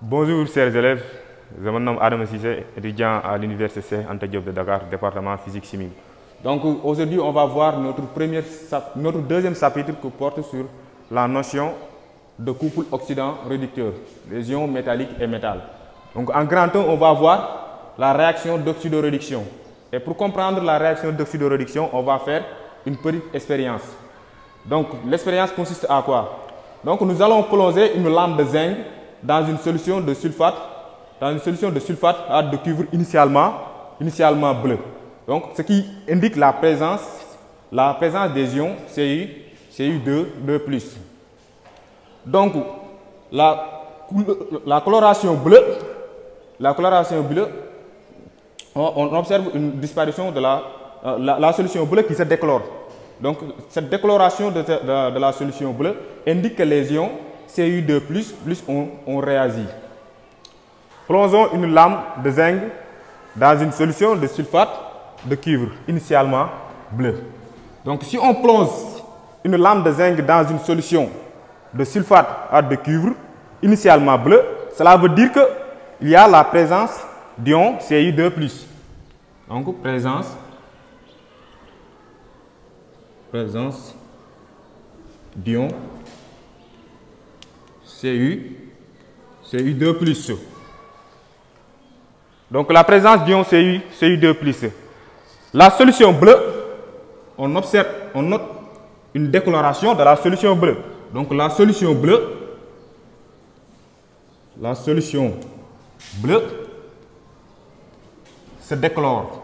Bonjour chers élèves, je me nomme Adam Cissé, étudiant à l'Université Anta Diop de Dakar, département physique-chimie. Donc aujourd'hui on va voir notre deuxième chapitre qui porte sur la notion de couple oxydant-réducteur, les ions métalliques et métal. Donc en grand 1, on va voir la réaction d'oxydoréduction. Et pour comprendre la réaction d'oxydoréduction, on va faire une petite expérience. Donc l'expérience consiste à quoi? Donc nous allons plonger une lame de zinc dans une solution de sulfate, de cuivre initialement bleu. Donc ce qui indique la présence des ions Cu2+. Donc la coloration bleue, on observe une disparition de la solution bleue qui se décolore. Donc cette décoloration de la solution bleue indique que les ions Cu2+, ont réagi. Plongeons une lame de zinc dans une solution de sulfate de cuivre initialement bleu. Donc si on plonge une lame de zinc dans une solution de sulfate de cuivre initialement bleu, cela veut dire qu'il y a la présence d'ions Cu2+. Donc présence d'ions Cu2+. Donc la présence d'ions Cu2+. La solution bleue, on note une décoloration de la solution bleue. Donc la solution bleue se décolore.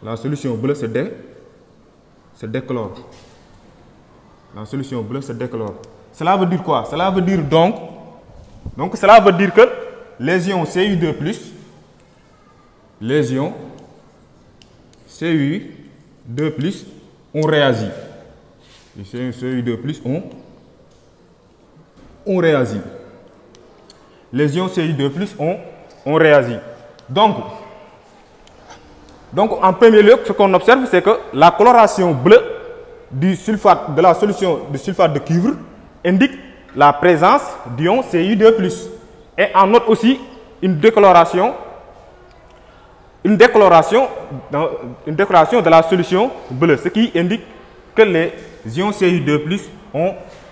La solution bleue se décolore. La solution bleue se décolore. Cela veut dire quoi? Cela veut dire cela veut dire que les ions Cu2+, ont réagi. Les ions Cu2+ ont réagi. Les ions Cu2+ ont réagi. Donc en premier lieu, ce qu'on observe, c'est que la coloration bleue de la solution de sulfate de cuivre indique la présence d'ions Cu2+. Et on note aussi une décoloration de la solution bleue, ce qui indique que les ions Cu2+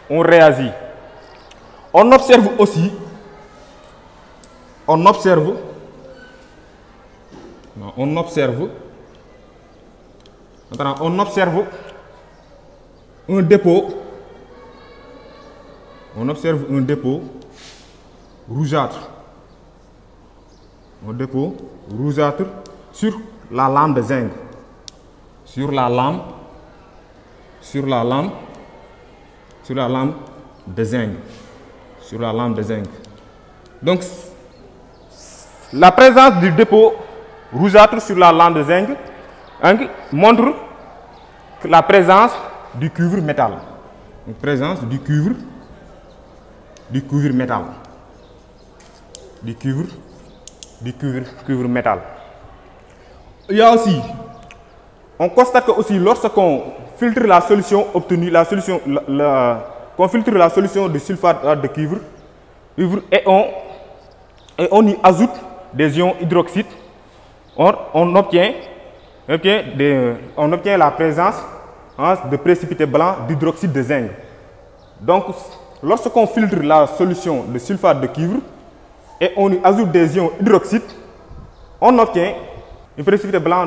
ont réagi. On observe un dépôt rougeâtre. Un dépôt rougeâtre sur la lame de zinc. Sur la lame de zinc. Donc la présence du dépôt rougeâtre sur la lame de zinc montre la présence du cuivre métal. Une présence du cuivre métal. Du cuivre métal. Il y a aussi, on constate que aussi lorsqu'on filtre la solution obtenue, qu'on filtre la solution de sulfate de cuivre et on y ajoute des ions hydroxyde, on obtient la présence de précipités blancs d'hydroxyde de zinc. Donc lorsqu'on filtre la solution de sulfate de cuivre et on y ajoute des ions hydroxyde, on obtient un précipité blanc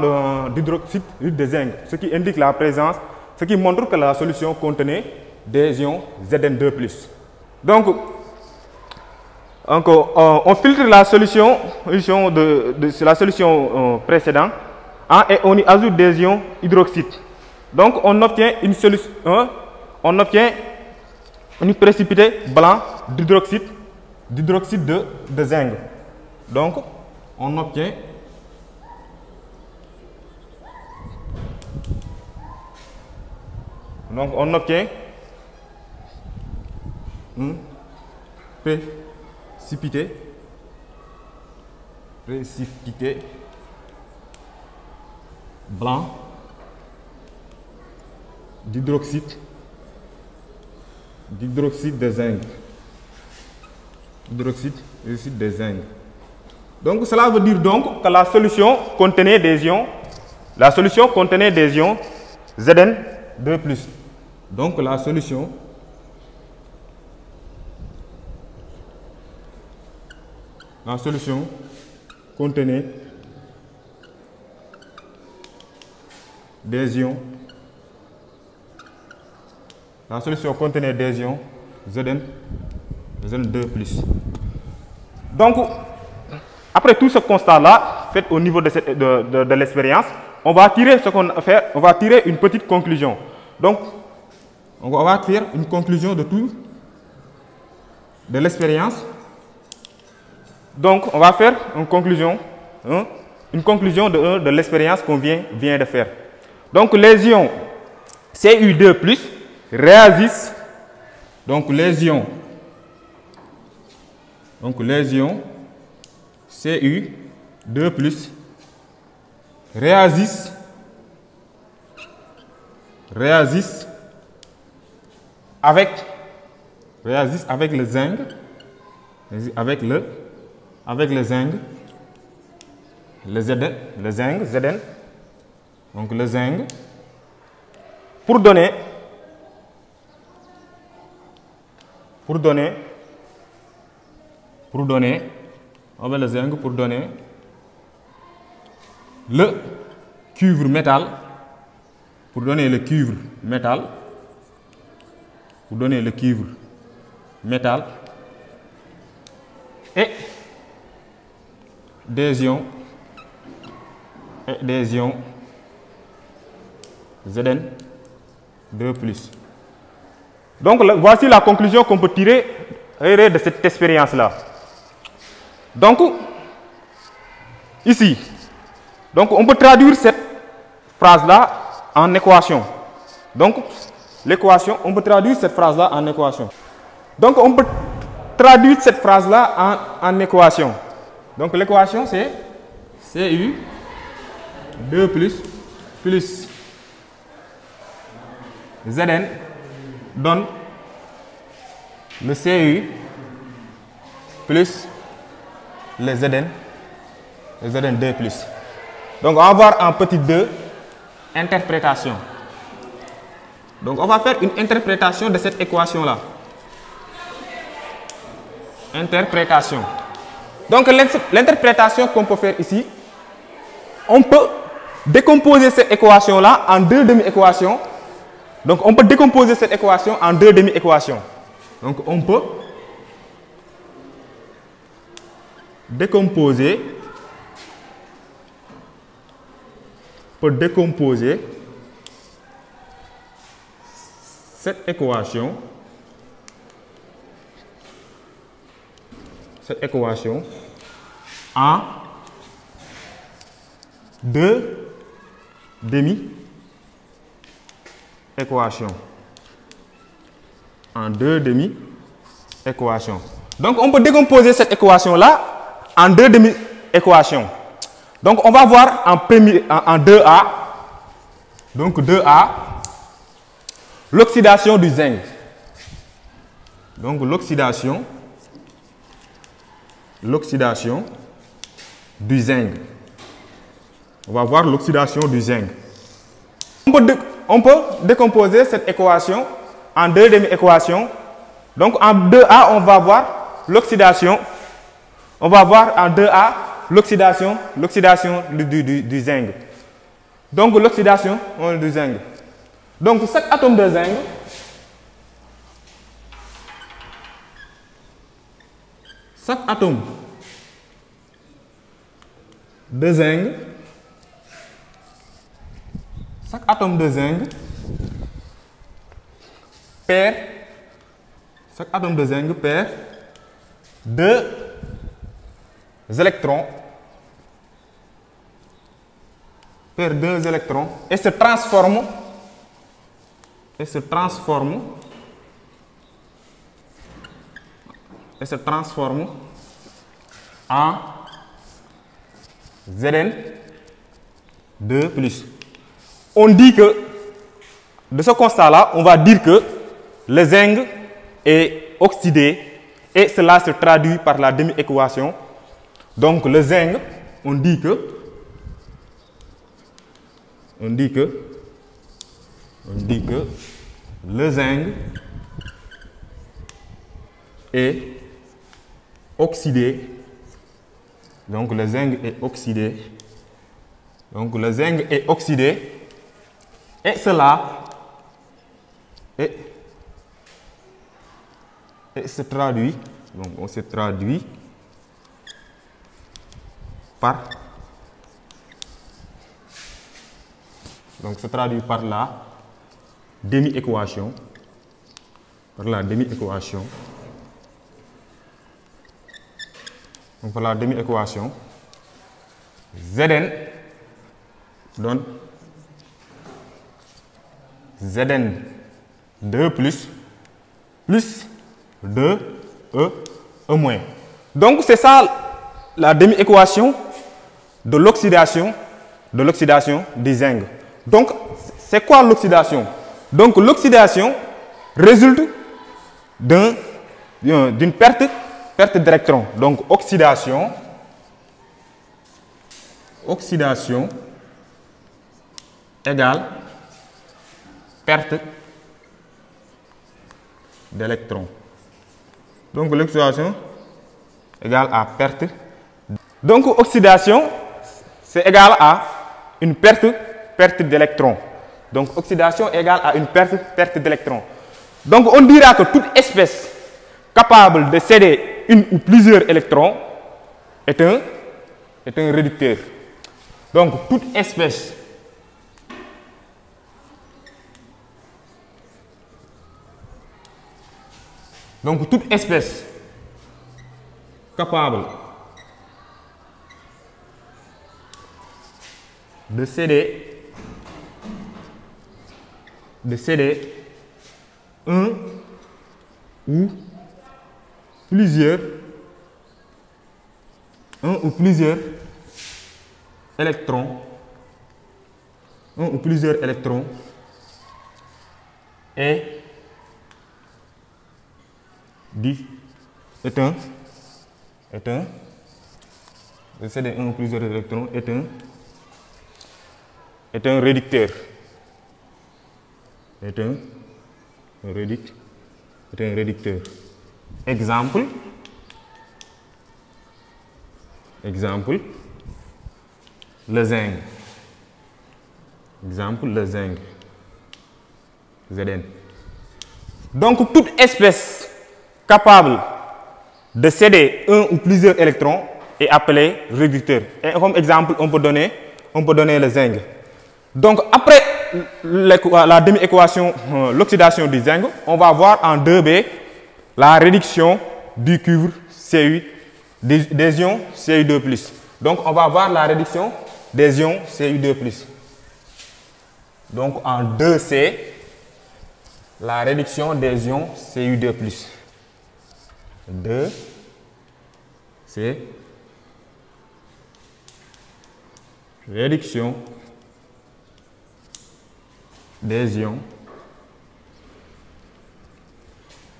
d'hydroxyde de zinc, ce qui indique la présence, ce qui montre que la solution contenait des ions Zn2+. Donc on filtre la solution la solution précédente et on y ajoute des ions hydroxyde. Donc on obtient un précipité blanc d'hydroxyde de zinc. Donc on obtient un précipité blanc d'hydroxyde de zinc. hydroxyde de zinc. Donc cela veut dire donc que la solution contenait des ions Zn2+. Donc la solution contenait des ions Zn2+. Donc, après tout ce constat-là, fait au niveau de l'expérience, on va tirer une petite conclusion. Donc, on va faire une conclusion de l'expérience. Donc, on va faire une conclusion de l'expérience qu'on vient de faire. Donc, les ions Cu2+ réagissent. Donc, les ions Cu2+ réagissent avec le zinc, Zn, donc le zinc, pour donner le cuivre métal, et des ions Zn2+. Donc voici la conclusion qu'on peut tirer de cette expérience-là. Donc ici, donc on peut traduire cette phrase-là en équation. Donc l'équation, on peut traduire cette phrase-là en équation. Donc on peut traduire cette phrase-là en équation. Donc l'équation c'est Cu2+ plus Zn donne le Cu plus le Zn2+. Donc on va voir en petit 2 interprétation. Donc on va faire une interprétation de cette équation-là. Interprétation. Donc l'interprétation qu'on peut faire ici, on peut décomposer cette équation-là en deux demi-équations. Donc on peut décomposer cette équation en deux demi-équations. Donc on peut décomposer cette équation en deux demi-équations. Donc on peut décomposer cette équation-là en deux demi-équations. Donc on va voir en 2A. Donc 2A, l'oxydation du zinc. Donc l'oxydation du zinc. On va voir l'oxydation du zinc. On peut décomposer cette équation en deux demi-équations. Donc en 2A, on va voir l'oxydation. On va voir en 2A l'oxydation du zinc. Donc l'oxydation du zinc. Donc chaque atome de zinc perd deux électrons et se transforme en Zn2+. On dit que de ce constat-là, on va dire que le zinc est oxydé et cela se traduit par la demi-équation. Donc le zinc, on dit que le zinc est oxydé. Donc le zinc est oxydé. Donc le zinc est oxydé et cela se traduit, donc on se traduit par, donc se traduit par la demi-équation, donc par la demi-équation, Zn donne Zn2 plus 2E moins. Donc c'est ça la demi-équation de l'oxydation du zinc. Donc c'est quoi l'oxydation? Donc l'oxydation résulte d'une perte d'électrons. Donc oxydation égale perte d'électrons. Donc l'oxydation égale à perte. Donc oxydation, c'est égal à une perte d'électrons. Donc oxydation égale à une perte d'électrons. Donc on dira que toute espèce capable de céder une ou plusieurs électrons est un réducteur. Donc toute espèce capable de céder un ou plusieurs électrons, est un réducteur. Exemple, le zinc. Zn. Donc toute espèce capable de céder un ou plusieurs électrons est appelé réducteur. Et comme exemple, on peut donner le zinc. Donc après la demi-équation, l'oxydation du zinc, on va voir en 2B la réduction du cuivre Cu des ions Cu2+. Donc on va voir la réduction des ions Cu2+. Donc en 2C, la réduction des ions Cu2+. 2C, réduction des ions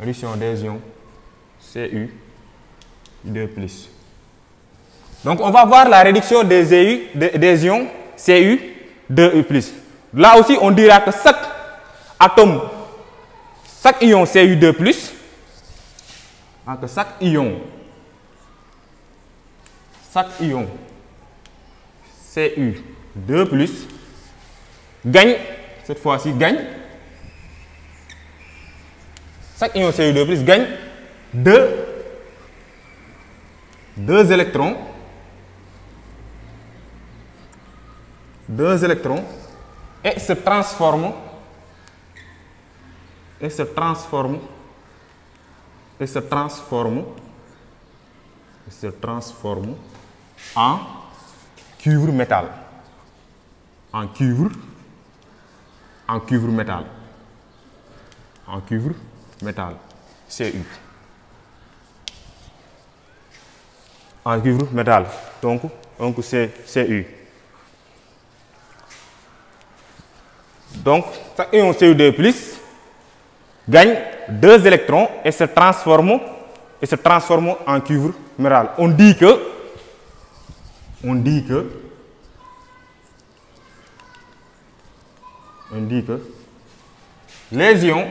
Cu2+. Donc on va voir la réduction des ions Cu2+. Là aussi on dira que chaque ion Cu2+, chaque ion Cu2+ gagne, cette fois-ci gagne, chaque ion Cu2+ gagne deux électrons et se transforme en cuivre métal. En cuivre métal. Cu. En cuivre métal. Donc c'est Cu. Donc chaque ion Cu2+ gagne deux électrons et se transforme et se transforme en cuivre minéral. On dit que les ions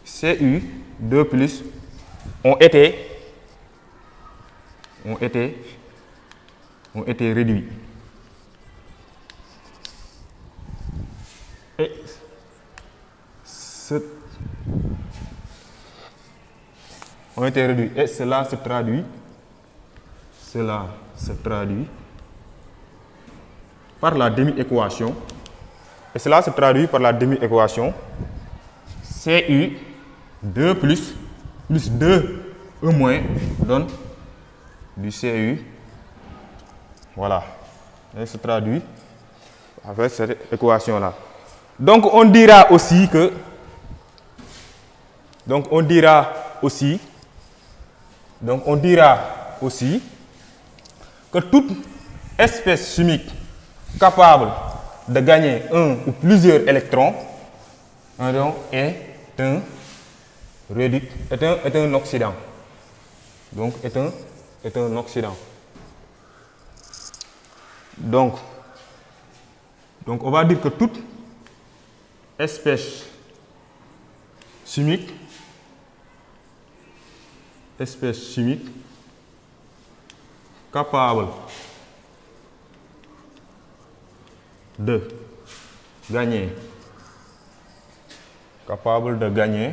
Cu2+ ont été réduits. Et cela se traduit par la demi-équation. Et cela se traduit par la demi-équation Cu2+ plus 2E- donne du Cu. Voilà. Et se traduit avec cette équation-là. Donc on dira aussi que toute espèce chimique capable de gagner un ou plusieurs électrons est un oxydant. Donc est un oxydant. Donc on va dire que toute espèce chimique capable de gagner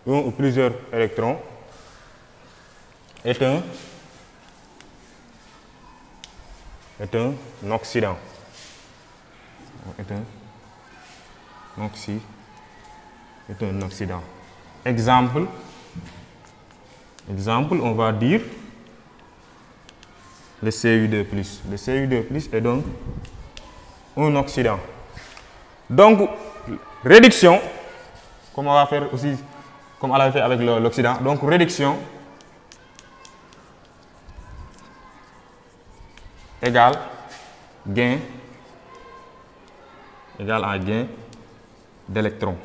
un ou plusieurs électrons est un oxydant. Est un oxydant. Exemple, on va dire le Cu2+. Le Cu2+ est donc un oxydant. Donc, réduction, comme on va faire aussi, comme on l'a fait avec l'oxydant. Donc, réduction égale gain à gain d'électrons.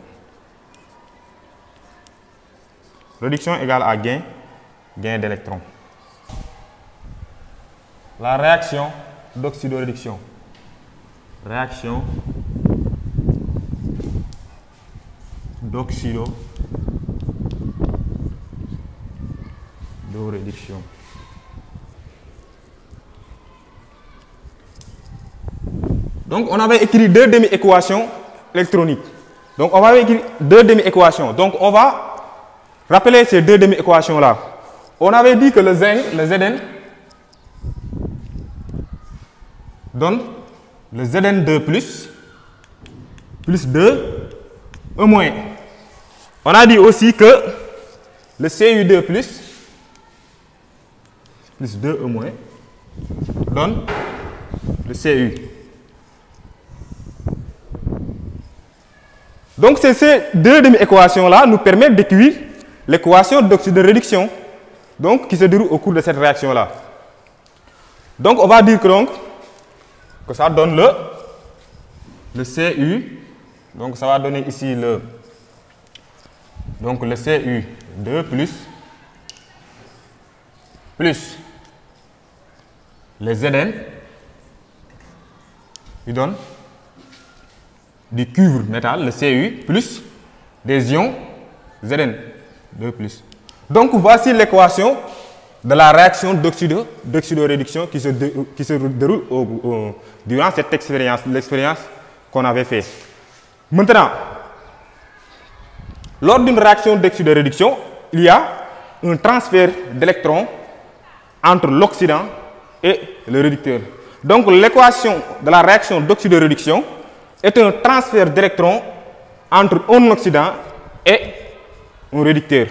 Réduction égale à gain d'électrons. La réaction d'oxydoréduction. Réaction d'oxydoréduction. Donc, on avait écrit deux demi-équations électroniques. Donc, on va écrire deux demi-équations. Donc, on va rappeler ces deux demi-équations-là. On avait dit que le Zn donne le Zn2 plus 2E-. On a dit aussi que le Cu2 plus 2E- donne le Cu. Donc, ces deux demi-équations-là nous permettent d'écrire l'équation d'oxydoréduction, donc qui se déroule au cours de cette réaction-là. Donc, on va dire que ça donne le Cu. Donc, ça va donner ici le Cu2 plus les Zn, il donne du cuivre métal, le Cu, plus des ions Zn2+. Donc, voici l'équation de la réaction d'oxydoréduction qui se déroule durant cette expérience, l'expérience qu'on avait faite. Maintenant, lors d'une réaction d'oxydoréduction, il y a un transfert d'électrons entre l'oxydant et le réducteur. Donc, l'équation de la réaction d'oxydoréduction est un transfert d'électrons entre un oxydant et un réducteur.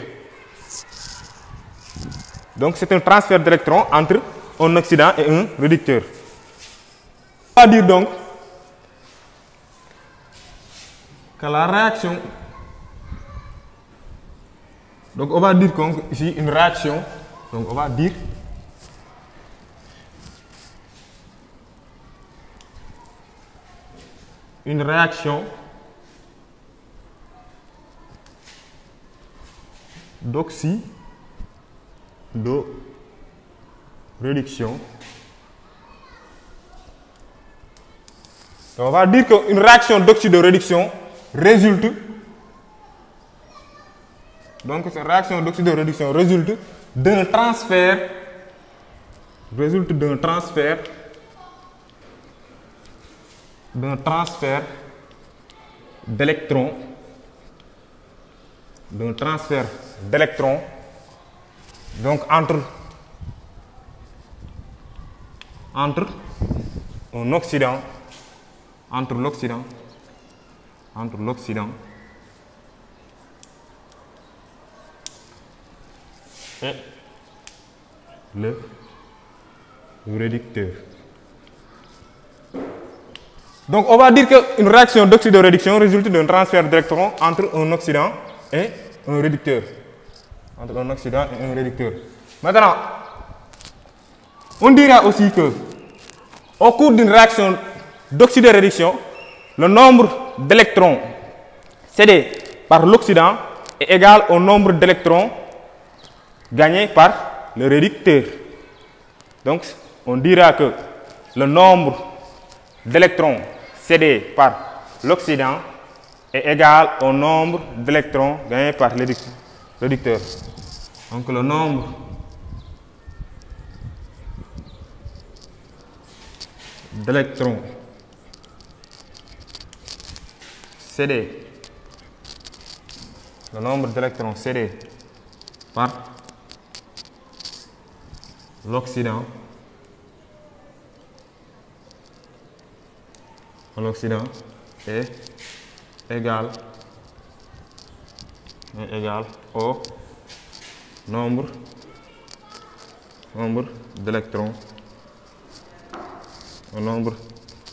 Donc, c'est un transfert d'électrons entre un oxydant et un réducteur. On va dire donc que la réaction Donc on va dire ici une réaction. Donc on va dire une réaction d'oxydoréduction. On va dire qu'une réaction d'oxydoréduction résulte. Donc cette réaction d'oxydoréduction résulte d'un transfert d'électrons donc entre l'Occident et le réducteur. Donc on va dire qu'une réaction d'oxydoréduction résulte d'un transfert d'électrons entre un oxydant et un réducteur. Maintenant, on dira aussi que au cours d'une réaction d'oxydoréduction, le nombre d'électrons cédés par l'oxydant est égal au nombre d'électrons gagnés par le réducteur. Donc, on dira que le nombre d'électrons cédés par l'oxydant est égal au nombre d'électrons gagnés par le réducteur. Donc, le nombre d'électrons cédés par l'oxydant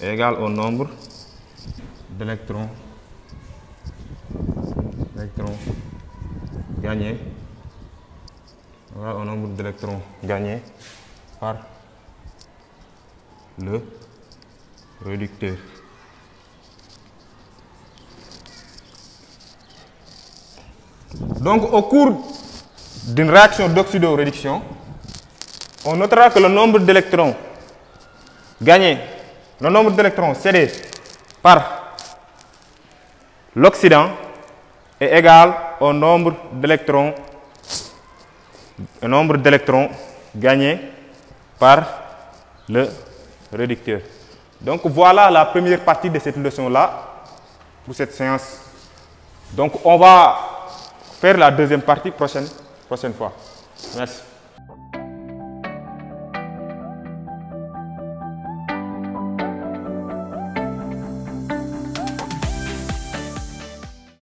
est égal au nombre d'électrons gagnés par le réducteur. Donc, au cours d'une réaction d'oxydoréduction, on notera que le nombre d'électrons cédés par l'oxydant est égal au nombre d'électrons gagnés par le réducteur. Donc voilà la première partie de cette leçon-là pour cette séance. Donc on va faire la deuxième partie prochaine fois. Merci.